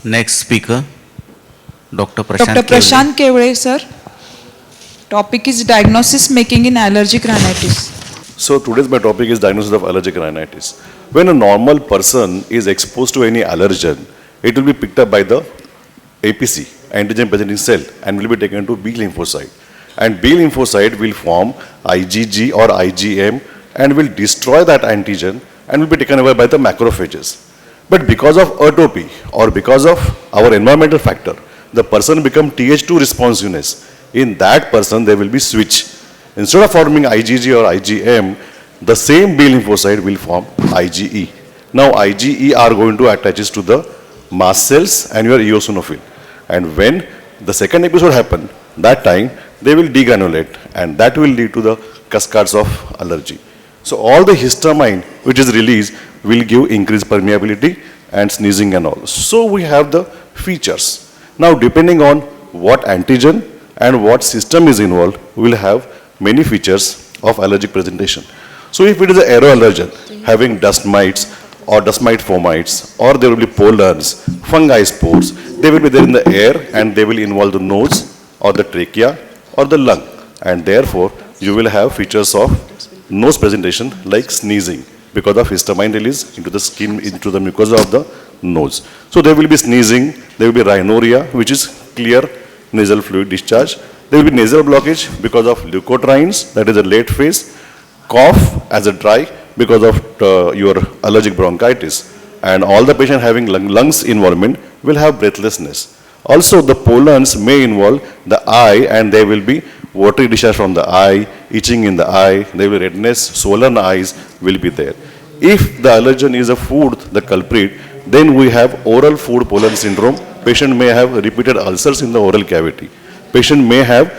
Next speaker, Dr. Dr. Prashant Kewle. Prashant Kewle, sir. Topic is diagnosis making in allergic rhinitis. So today's my topic is diagnosis of allergic rhinitis. When a normal person is exposed to any allergen, it will be picked up by the APC, antigen presenting cell, and will be taken to B lymphocyte. And B lymphocyte will form IgG or IgM and will destroy that antigen and will be taken away by the macrophages. But because of atopy or because of our environmental factor, the person become Th2 responsiveness. In that person, there will be switch. Instead of forming IgG or IgM, the same B lymphocyte will form IgE. Now IgE are going to attach to the mast cells and your eosinophil. And when the second episode happen, that time they will degranulate and that will lead to the cascades of allergy. So all the histamine which is released will give increased permeability and sneezing and all. So we have the features. Now depending on what antigen and what system is involved, we will have many features of allergic presentation. So if it is an aeroallergen having dust mites or dust mite fomites, or there will be pollens, fungi spores, they will be there in the air and they will involve the nose or the trachea or the lung, and therefore you will have features of nose presentation like sneezing because of histamine release into the skin, into the mucosa of the nose. So there will be sneezing, there will be rhinorrhea, which is clear nasal fluid discharge. There will be nasal blockage because of leukotrienes, that is a late phase, cough as a dry because of your allergic bronchitis, and all the patient having lungs involvement will have breathlessness. Also the pollens may involve the eye and there will be watery discharge from the eye, itching in the eye, there will be redness, swollen eyes will be there. If the allergen is a food, the culprit, then we have oral food pollen syndrome. Patient may have repeated ulcers in the oral cavity. Patient may have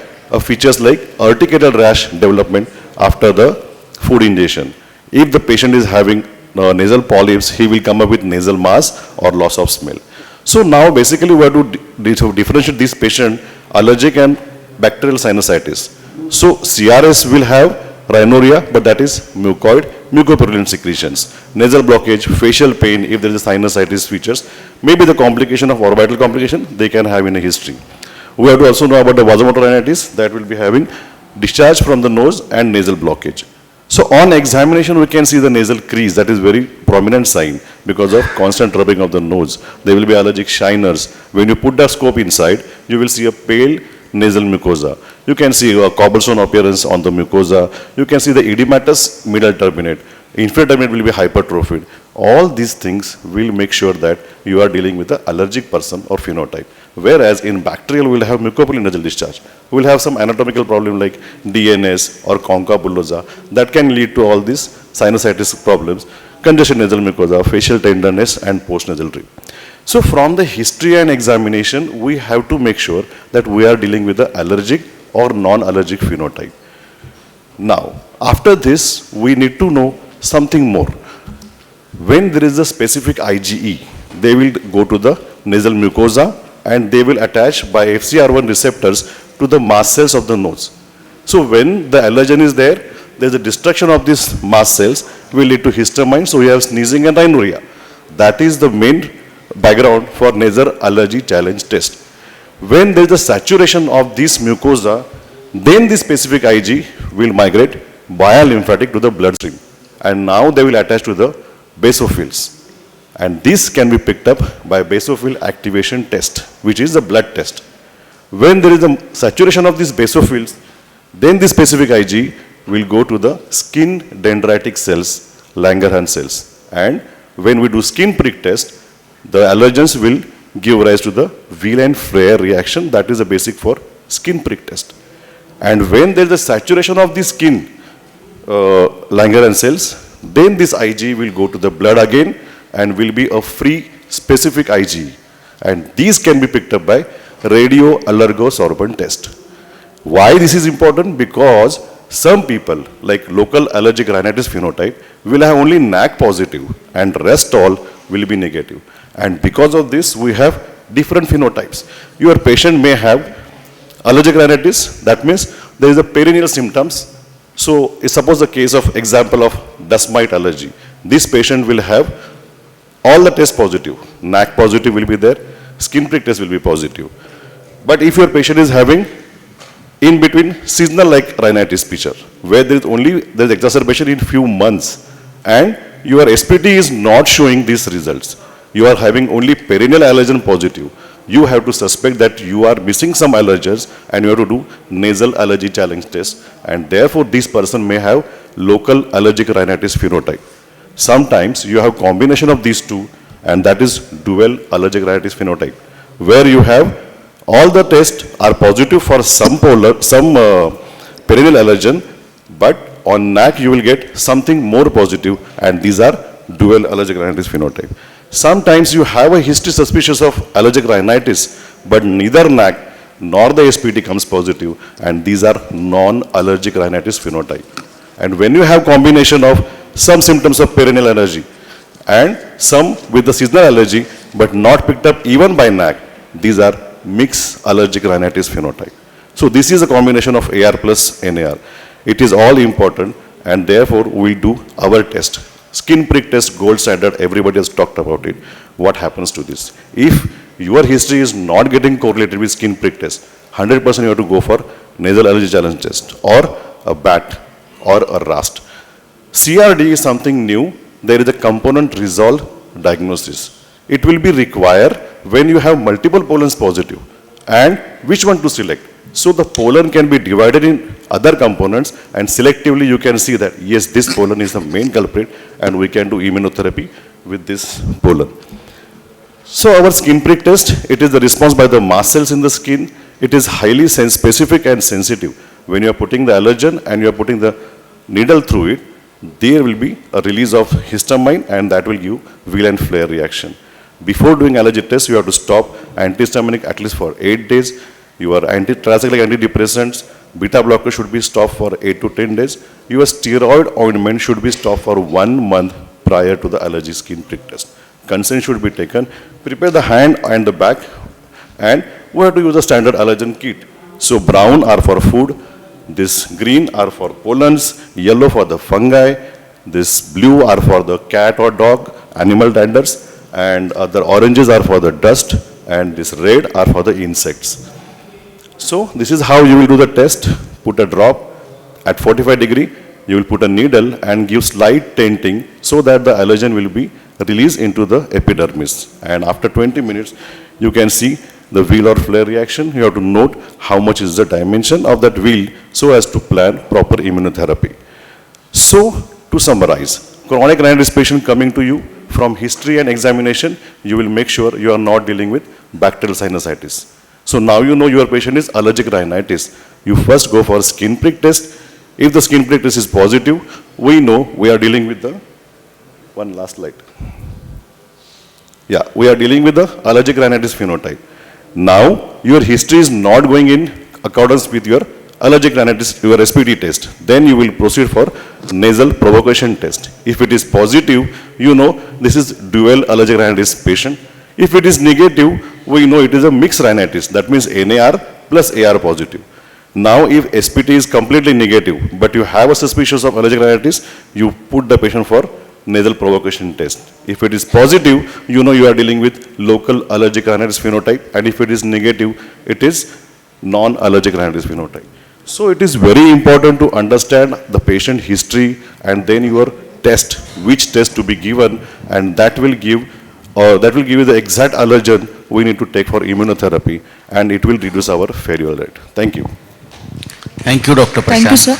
features like urticarial rash development after the food ingestion. If the patient is having nasal polyps, he will come up with nasal mass or loss of smell. So now basically we have to differentiate this patient allergic and bacterial sinusitis. So CRS will have rhinorrhea, but that is mucoid, mucopurulent secretions. Nasal blockage, facial pain, if there is a sinusitis features, maybe the complication of orbital complication they can have in a history. We have to also know about the vasomotor rhinitis that will be having discharge from the nose and nasal blockage. So on examination we can see the nasal crease, that is very prominent sign because of constant rubbing of the nose. There will be allergic shiners. When you put the scope inside, you will see a pale nasal mucosa. You can see a cobblestone appearance on the mucosa. You can see the edematous middle turbinate. Inferior turbinate will be hypertrophied. All these things will make sure that you are dealing with an allergic person or phenotype. Whereas in bacterial, we will have mucopurulent nasal discharge. We will have some anatomical problem like DNS or concha bullosa that can lead to all these sinusitis problems, congestion nasal mucosa, facial tenderness, and postnasal drip. So from the history and examination, we have to make sure that we are dealing with the allergic or non-allergic phenotype. Now, after this, we need to know something more. When there is a specific IgE, they will go to the nasal mucosa and they will attach by FcR1 receptors to the mast cells of the nose. So when the allergen is there, there is a destruction of these mast cells will lead to histamine, so we have sneezing and rhinorrhea. That is the main background for nasal allergy challenge test. When there is a saturation of this mucosa, then the specific Ig will migrate via lymphatic to the bloodstream, and now they will attach to the basophils. And this can be picked up by basophil activation test, which is the blood test. When there is a saturation of these basophils, then the specific Ig will go to the skin dendritic cells, Langerhans cells. And when we do skin prick test, the allergens will give rise to the Wieland-Freyer reaction. That is the basic for skin prick test. And when there is a saturation of the skin Langerhans cells, then this Ig will go to the blood again and will be a free specific Ig. And these can be picked up by radioallergosorbent test. Why this is important? Because some people like local allergic rhinitis phenotype will have only NAC positive and rest all will be negative. And because of this, we have different phenotypes. Your patient may have allergic rhinitis, that means there is a perennial symptoms. So suppose the case of example of dust mite allergy. This patient will have all the tests positive. NAC positive will be there, skin prick test will be positive. But if your patient is having in between seasonal like rhinitis picture, where there is exacerbation in few months, and your SPT is not showing these results, you are having only perennial allergen positive, you have to suspect that you are missing some allergens and you have to do nasal allergy challenge test, and therefore this person may have local allergic rhinitis phenotype. Sometimes you have combination of these two, and that is dual allergic rhinitis phenotype, where you have all the tests are positive for some perennial allergen, but on NAC you will get something more positive, and these are dual allergic rhinitis phenotype. Sometimes you have a history suspicious of allergic rhinitis, but neither NAC nor the SPT comes positive, and these are non-allergic rhinitis phenotype. And when you have combination of some symptoms of perennial allergy and some with the seasonal allergy, but not picked up even by NAC, these are mixed allergic rhinitis phenotype. So this is a combination of AR plus NAR. It is all important, and therefore we do our test. Skin prick test, gold standard, everybody has talked about it. What happens to this? If your history is not getting correlated with skin prick test, 100% you have to go for nasal allergy challenge test or a BAT or a RAST. CRD is something new. There is a component resolve diagnosis. It will be required when you have multiple pollens positive, and which one to select. So the pollen can be divided in other components, and selectively you can see that yes, this pollen is the main culprit, and we can do immunotherapy with this pollen. So our skin prick test, it is the response by the mast cells in the skin. It is highly specific and sensitive. When you are putting the allergen and you are putting the needle through it, there will be a release of histamine, and that will give wheal and flare reaction. Before doing allergy test, you have to stop antihistaminic at least for 8 days. Your tricyclic antidepressants, beta blocker should be stopped for 8 to 10 days. Your steroid ointment should be stopped for 1 month prior to the allergy skin prick test. Consent should be taken. Prepare the hand and the back, and we have to use a standard allergen kit. So brown are for food, this green are for pollens, yellow for the fungi, this blue are for the cat or dog, animal danders, and other oranges are for the dust, and this red are for the insects. So this is how you will do the test. Put a drop at 45 degree, you will put a needle and give slight tainting so that the allergen will be released into the epidermis. And after 20 minutes, you can see the wheal or flare reaction. You have to note how much is the dimension of that wheal so as to plan proper immunotherapy. So to summarize, chronic rhinitis patient coming to you, from history and examination, you will make sure you are not dealing with bacterial sinusitis. So now you know your patient is allergic rhinitis. You first go for skin prick test. If the skin prick test is positive, we know we are dealing with the, one last slide. Yeah, we are dealing with the allergic rhinitis phenotype. Now, your history is not going in accordance with your allergic rhinitis, your SPT test. Then you will proceed for nasal provocation test. If it is positive, you know this is dual allergic rhinitis patient. If it is negative, we know it is a mixed rhinitis. That means NAR plus AR positive. Now, if SPT is completely negative, but you have a suspicion of allergic rhinitis, you put the patient for nasal provocation test. If it is positive, you know you are dealing with local allergic rhinitis phenotype, and if it is negative, it is non-allergic rhinitis phenotype. So it is very important to understand the patient history and then your test, which test to be given, and that will give you the exact allergen we need to take for immunotherapy, and it will reduce our failure rate. Thank you. Thank you, Dr. Prashant. Thank you, sir.